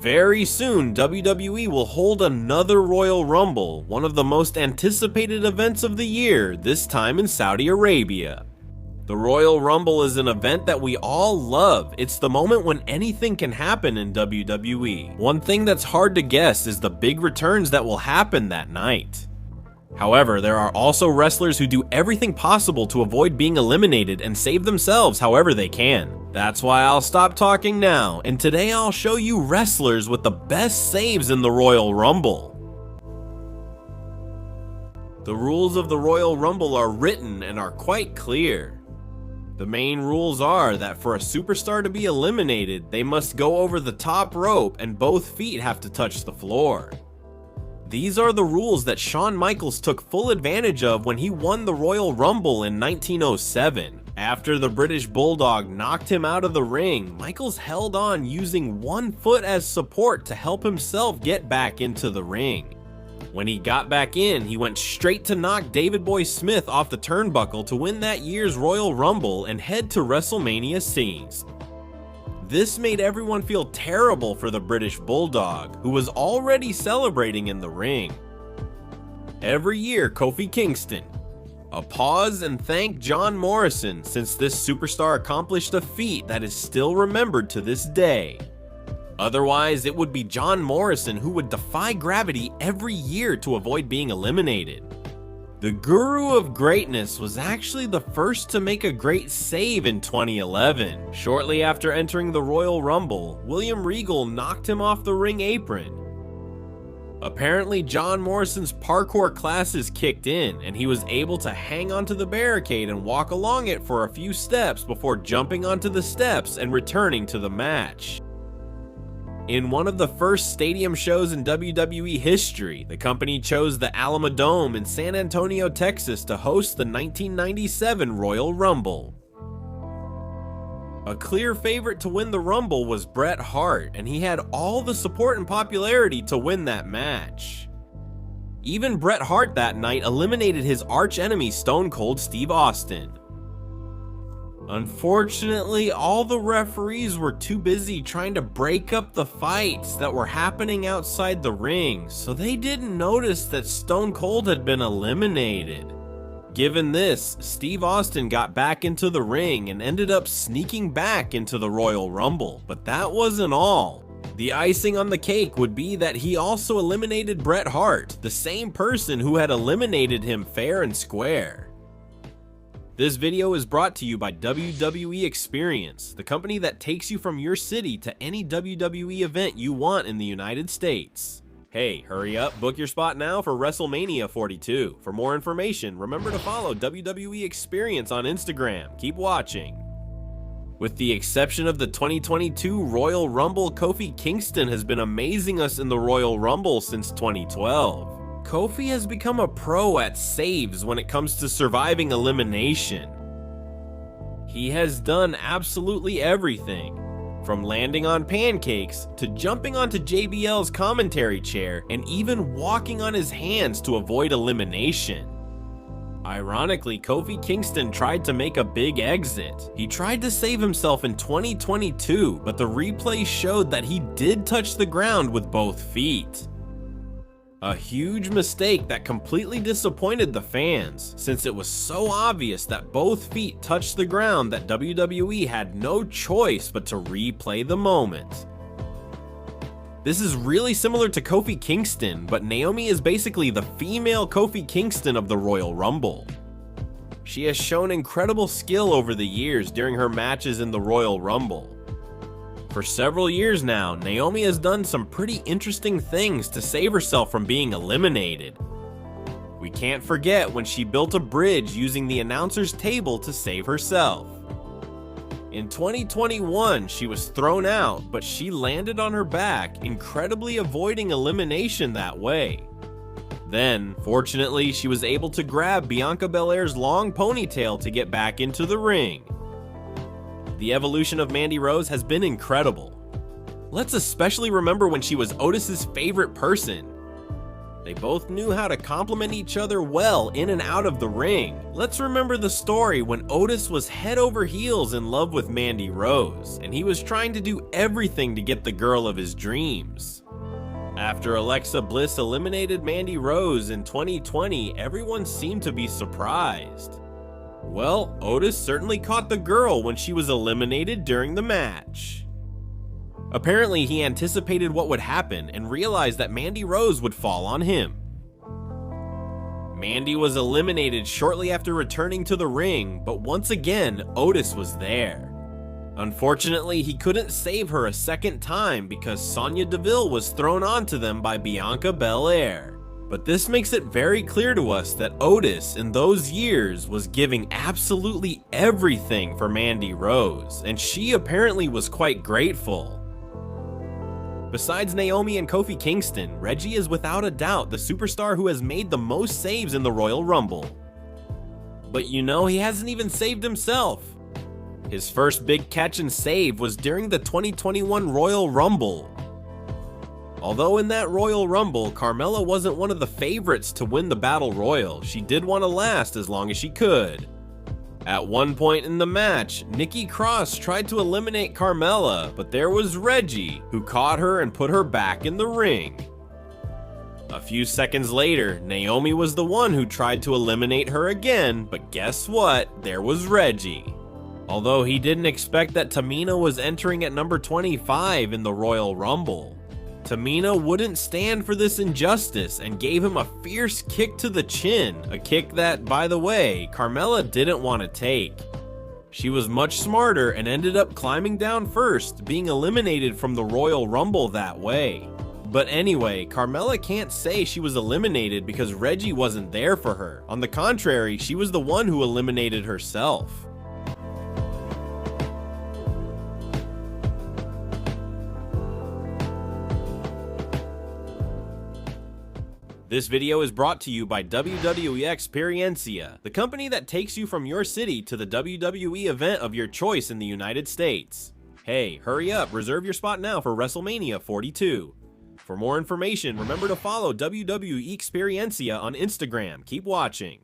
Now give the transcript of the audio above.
Very soon, WWE will hold another Royal Rumble, one of the most anticipated events of the year, this time in Saudi Arabia. The Royal Rumble is an event that we all love. It's the moment when anything can happen in WWE. One thing that's hard to guess is the big returns that will happen that night. However, there are also wrestlers who do everything possible to avoid being eliminated and save themselves however they can. That's why I'll stop talking now, and today I'll show you wrestlers with the best saves in the Royal Rumble. The rules of the Royal Rumble are written and are quite clear. The main rules are that for a superstar to be eliminated, they must go over the top rope and both feet have to touch the floor. These are the rules that Shawn Michaels took full advantage of when he won the Royal Rumble in 1907. After the British Bulldog knocked him out of the ring, Michaels held on using one foot as support to help himself get back into the ring. When he got back in, he went straight to knock David Boy Smith off the turnbuckle to win that year's Royal Rumble and head to WrestleMania scenes. This made everyone feel terrible for the British Bulldog, who was already celebrating in the ring. Every year, Kofi Kingston. A pause and thank John Morrison, since this superstar accomplished a feat that is still remembered to this day. Otherwise, it would be John Morrison who would defy gravity every year to avoid being eliminated. The Guru of Greatness was actually the first to make a great save in 2011. Shortly after entering the Royal Rumble, William Regal knocked him off the ring apron. Apparently, John Morrison's parkour classes kicked in, and he was able to hang onto the barricade and walk along it for a few steps before jumping onto the steps and returning to the match. In one of the first stadium shows in WWE history, the company chose the Alamodome in San Antonio, Texas to host the 1997 Royal Rumble. A clear favorite to win the Rumble was Bret Hart, and he had all the support and popularity to win that match. Even Bret Hart that night eliminated his arch-enemy Stone Cold Steve Austin. Unfortunately, all the referees were too busy trying to break up the fights that were happening outside the ring, so they didn't notice that Stone Cold had been eliminated. Given this, Steve Austin got back into the ring and ended up sneaking back into the Royal Rumble, but that wasn't all. The icing on the cake would be that he also eliminated Bret Hart, the same person who had eliminated him fair and square. This video is brought to you by WWE Experience, the company that takes you from your city to any WWE event you want in the United States. Hey, hurry up, book your spot now for WrestleMania 42. For more information, remember to follow WWE Experience on Instagram. Keep watching. With the exception of the 2022 Royal Rumble, Kofi Kingston has been amazing us in the Royal Rumble since 2012. Kofi has become a pro at saves when it comes to surviving elimination. He has done absolutely everything, from landing on pancakes to jumping onto JBL's commentary chair and even walking on his hands to avoid elimination. Ironically, Kofi Kingston tried to make a big exit. He tried to save himself in 2022, but the replay showed that he did touch the ground with both feet. A huge mistake that completely disappointed the fans, since it was so obvious that both feet touched the ground that WWE had no choice but to replay the moment. This is really similar to Kofi Kingston, but Naomi is basically the female Kofi Kingston of the Royal Rumble. She has shown incredible skill over the years during her matches in the Royal Rumble. For several years now, Naomi has done some pretty interesting things to save herself from being eliminated. We can't forget when she built a bridge using the announcer's table to save herself. In 2021, she was thrown out, but she landed on her back, incredibly avoiding elimination that way. Then, fortunately, she was able to grab Bianca Belair's long ponytail to get back into the ring. The evolution of Mandy Rose has been incredible. Let's especially remember when she was Otis's favorite person. They both knew how to complement each other well in and out of the ring. Let's remember the story when Otis was head over heels in love with Mandy Rose, and he was trying to do everything to get the girl of his dreams. After Alexa Bliss eliminated Mandy Rose in 2020, everyone seemed to be surprised. Well, Otis certainly caught the girl when she was eliminated during the match. Apparently, he anticipated what would happen and realized that Mandy Rose would fall on him. Mandy was eliminated shortly after returning to the ring, but once again, Otis was there. Unfortunately, he couldn't save her a second time because Sonya Deville was thrown onto them by Bianca Belair. But this makes it very clear to us that Otis, in those years, was giving absolutely everything for Mandy Rose, and she apparently was quite grateful. Besides Naomi and Kofi Kingston, Reggie is without a doubt the superstar who has made the most saves in the Royal Rumble. But you know, he hasn't even saved himself. His first big catch and save was during the 2021 Royal Rumble. Although in that Royal Rumble, Carmella wasn't one of the favorites to win the Battle Royal, she did want to last as long as she could. At one point in the match, Nikki Cross tried to eliminate Carmella, but there was Reggie, who caught her and put her back in the ring. A few seconds later, Naomi was the one who tried to eliminate her again, but guess what? There was Reggie. Although he didn't expect that Tamina was entering at number 25 in the Royal Rumble. Tamina wouldn't stand for this injustice and gave him a fierce kick to the chin, a kick that, by the way, Carmella didn't want to take. She was much smarter and ended up climbing down first, being eliminated from the Royal Rumble that way. But anyway, Carmella can't say she was eliminated because Reggie wasn't there for her. On the contrary, she was the one who eliminated herself. This video is brought to you by WWE Experiencia, the company that takes you from your city to the WWE event of your choice in the United States. Hey, hurry up, reserve your spot now for WrestleMania 42. For more information, remember to follow WWE Experiencia on Instagram. Keep watching.